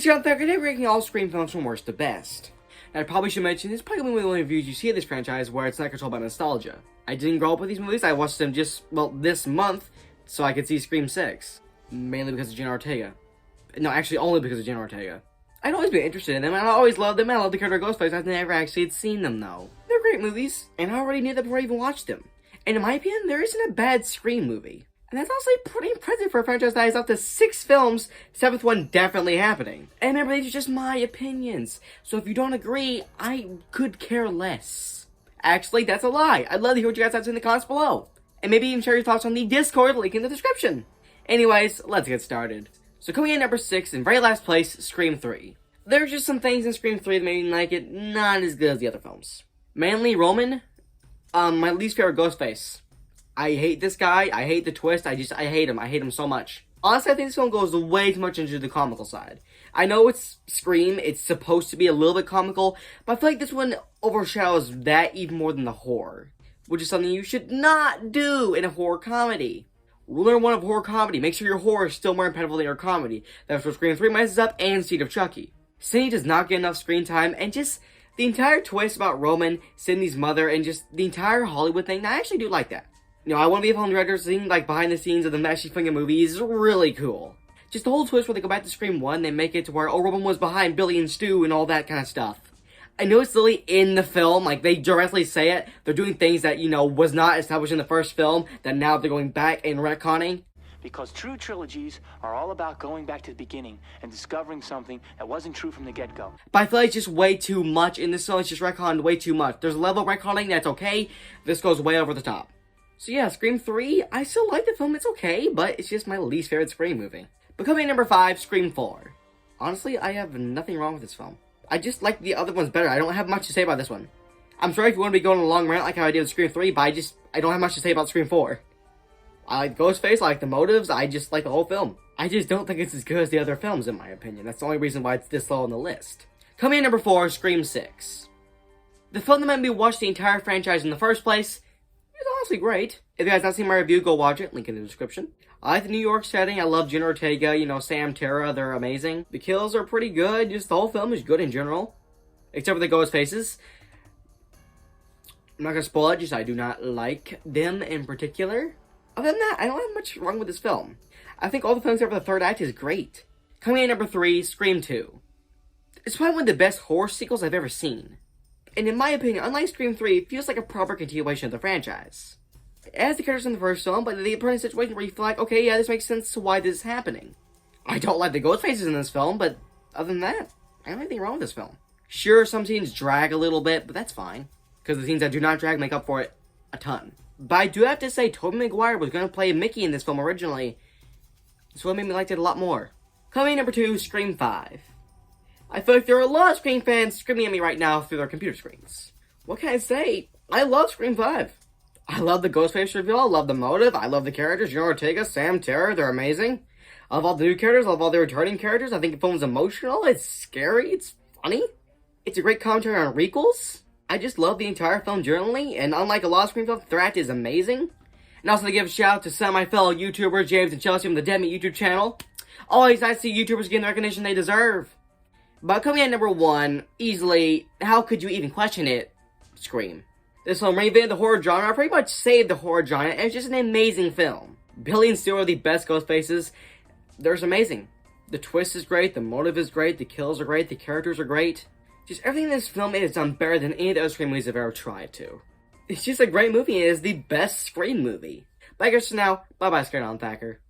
Scott Thacker, today we're ranking all Scream films from worst to best. And I probably should mention, this is probably one of the only reviews you see of this franchise where it's not controlled by nostalgia. I didn't grow up with these movies, I watched them just, well, this month, so I could see Scream 6. Mainly because of Jenna Ortega. No, actually only because of Jenna Ortega. I'd always been interested in them, and I always loved them, and I love the character Ghostface. I've never actually had seen them, though. They're great movies, and I already knew that before I even watched them. And in my opinion, there isn't a bad Scream movie. And that's honestly pretty impressive for a franchise that has up to 6 films, 7th one definitely happening. And remember, these are just my opinions, so if you don't agree, I could care less. Actually, that's a lie. I'd love to hear what you guys have to say in the comments below. And maybe even share your thoughts on the Discord link in the description. Anyways, let's get started. So coming in at number 6, in very last place, Scream 3. There's just some things in Scream 3 that made me like it not as good as the other films. Mainly Roman, my least favorite Ghostface. I hate this guy, I hate the twist, I hate him so much. Honestly, I think this film goes way too much into the comical side. I know it's Scream, it's supposed to be a little bit comical, but I feel like this one overshadows that even more than the horror. Which is something you should not do in a horror comedy. Rule number 1 of horror comedy, make sure your horror is still more impactful than your comedy. That's where Scream 3 messes up, and Seed of Chucky. Sidney does not get enough screen time, and just the entire twist about Roman, Sidney's mother, and just the entire Hollywood thing, I actually do like that. You know, I want to be a film director, seeing like behind the scenes of them actually filming a movie is really cool. Just the whole twist where they go back to Scream 1, they make it to where, oh, Roman was behind Billy and Stu and all that kind of stuff. I know it's literally in the film, like they directly say it, they're doing things that, you know, was not established in the first film, that now they're going back and retconning. Because true trilogies are all about going back to the beginning and discovering something that wasn't true from the get-go. But I feel like it's just way too much in this film, it's just retconned way too much. There's a level of retconning that's okay, this goes way over the top. So yeah, Scream 3, I still like the film, it's okay, but it's just my least favorite Scream movie. But coming in number 5, Scream 4. Honestly, I have nothing wrong with this film. I just like the other ones better, I don't have much to say about this one. I'm sorry if you want to be going on a long rant like how I did with Scream 3, but I don't have much to say about Scream 4. I like Ghostface, I like the motives, I just like the whole film. I just don't think it's as good as the other films in my opinion, that's the only reason why it's this low on the list. Coming in number 4, Scream 6. The film that made me watch the entire franchise in the first place, it's honestly great. If you guys haven't seen my review, go watch it. Link in the description. I like the New York setting. I love Jenna Ortega, you know, Sam, Tara. They're amazing. The kills are pretty good. Just the whole film is good in general. Except for the ghost faces. I'm not going to spoil it, just I do not like them in particular. Other than that, I don't have much wrong with this film. I think all the films except for the third act is great. Coming in at number 3, Scream 2. It's probably one of the best horror sequels I've ever seen. And in my opinion, unlike Scream 3, it feels like a proper continuation of the franchise. It has the characters in the first film, but they put in a situation where you feel like, okay, yeah, this makes sense to why this is happening. I don't like the ghost faces in this film, but other than that, I don't have anything wrong with this film. Sure, some scenes drag a little bit, but that's fine. Because the scenes that do not drag make up for it a ton. But I do have to say, Tobey Maguire was going to play Mickey in this film originally, so it made me like it a lot more. Coming in number 2, Scream 5. I feel like there are a lot of Scream fans screaming at me right now through their computer screens. What can I say? I love Scream 5. I love the Ghostface reveal, I love the motive, I love the characters, Jenna Ortega, Sam, Tara, they're amazing. I love all the new characters, I love all the returning characters, I think the film's emotional, it's scary, it's funny. It's a great commentary on requels. I just love the entire film generally, and unlike a lot of Scream films, the act is amazing. And also to give a shout out to some of my fellow YouTubers, James and Chelsea from the Dead Meat YouTube channel. Always nice to see YouTubers getting the recognition they deserve. But coming in at number 1, easily, how could you even question it? Scream. This film reinvented the horror genre, pretty much saved the horror genre, and it's just an amazing film. Billy and Stu are the best ghost faces. They're just amazing. The twist is great, the motive is great, the kills are great, the characters are great. Just everything in this film is done better than any of the other Scream movies I've ever tried to. It's just a great movie, and it is the best Scream movie. But I guess for now, bye-bye, Scott Thacker.